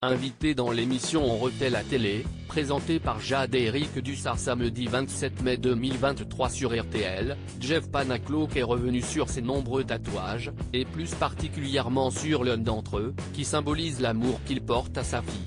Invité dans l'émission On refait la télé, présentée par Jade et Eric Dussart samedi 27 mai 2023 sur RTL, Jeff Panaclock est revenu sur ses nombreux tatouages, et plus particulièrement sur l'un d'entre eux, qui symbolise l'amour qu'il porte à sa fille.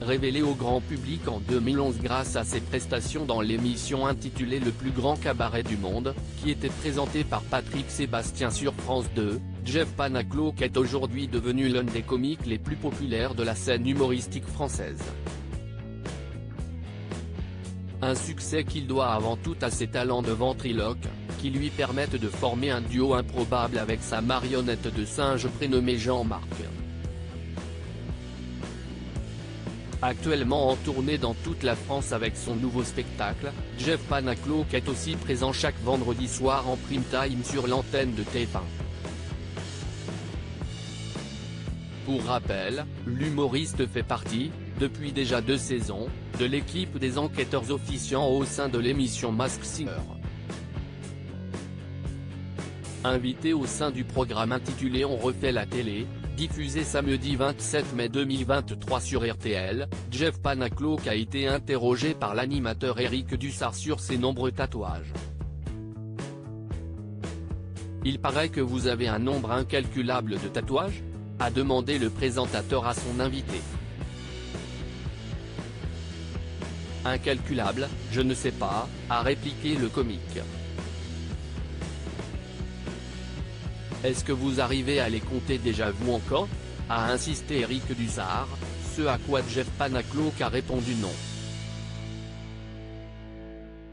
Révélé au grand public en 2011 grâce à ses prestations dans l'émission intitulée Le plus grand cabaret du monde, qui était présentée par Patrick Sébastien sur France 2, Jeff Panaclock est aujourd'hui devenu l'un des comiques les plus populaires de la scène humoristique française. Un succès qu'il doit avant tout à ses talents de ventriloque, qui lui permettent de former un duo improbable avec sa marionnette de singe prénommée Jean-Marc. Actuellement en tournée dans toute la France avec son nouveau spectacle, Jeff Panaclock est aussi présent chaque vendredi soir en prime time sur l'antenne de TF1. Pour rappel, l'humoriste fait partie, depuis déjà 2 saisons, de l'équipe des enquêteurs officiant au sein de l'émission Masked Singer. Invité au sein du programme intitulé On refait la télé, diffusé samedi 27 mai 2023 sur RTL, Jeff Panaclock a été interrogé par l'animateur Eric Dussart sur ses nombreux tatouages. Il paraît que vous avez un nombre incalculable de tatouages ? A demandé le présentateur à son invité. Incalculable, je ne sais pas, a répliqué le comique. Est-ce que vous arrivez à les compter déjà vous encore ? A insisté Eric Dussart, ce à quoi Jeff Panaclock a répondu non.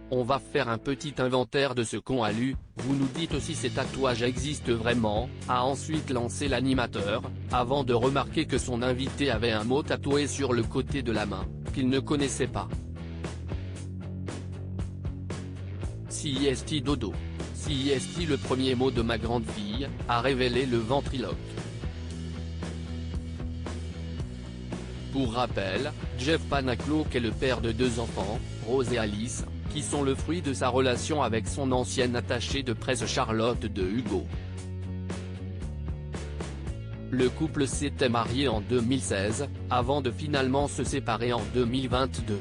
On va faire un petit inventaire de ce qu'on a lu, vous nous dites aussi ces tatouages existent vraiment, a ensuite lancé l'animateur, avant de remarquer que son invité avait un mot tatoué sur le côté de la main, qu'il ne connaissait pas. CIST dodo. CIST le premier mot de ma grande fille, a révélé le ventriloque. Pour rappel, Jeff Panaclock est le père de 2 enfants, Rose et Alice, qui sont le fruit de sa relation avec son ancienne attachée de presse Charlotte de Hugo. Le couple s'était marié en 2016, avant de finalement se séparer en 2022.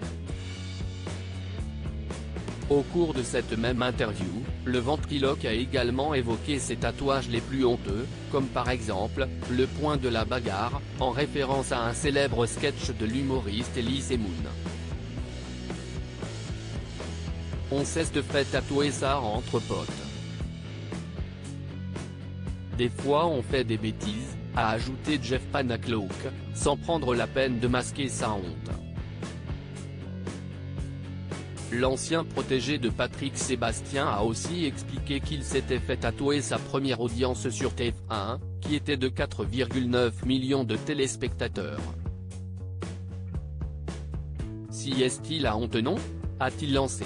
Au cours de cette même interview, le ventriloque a également évoqué ses tatouages les plus honteux, comme par exemple, le point de la bagarre, en référence à un célèbre sketch de l'humoriste Elie Moon. On s'est fait tatouer ça entre potes. Des fois on fait des bêtises, a ajouté Jeff Panaclock, sans prendre la peine de masquer sa honte. L'ancien protégé de Patrick Sébastien a aussi expliqué qu'il s'était fait tatouer sa première audience sur TF1, qui était de 4,9 millions de téléspectateurs. Si est-il la honte non ? A-t-il lancé.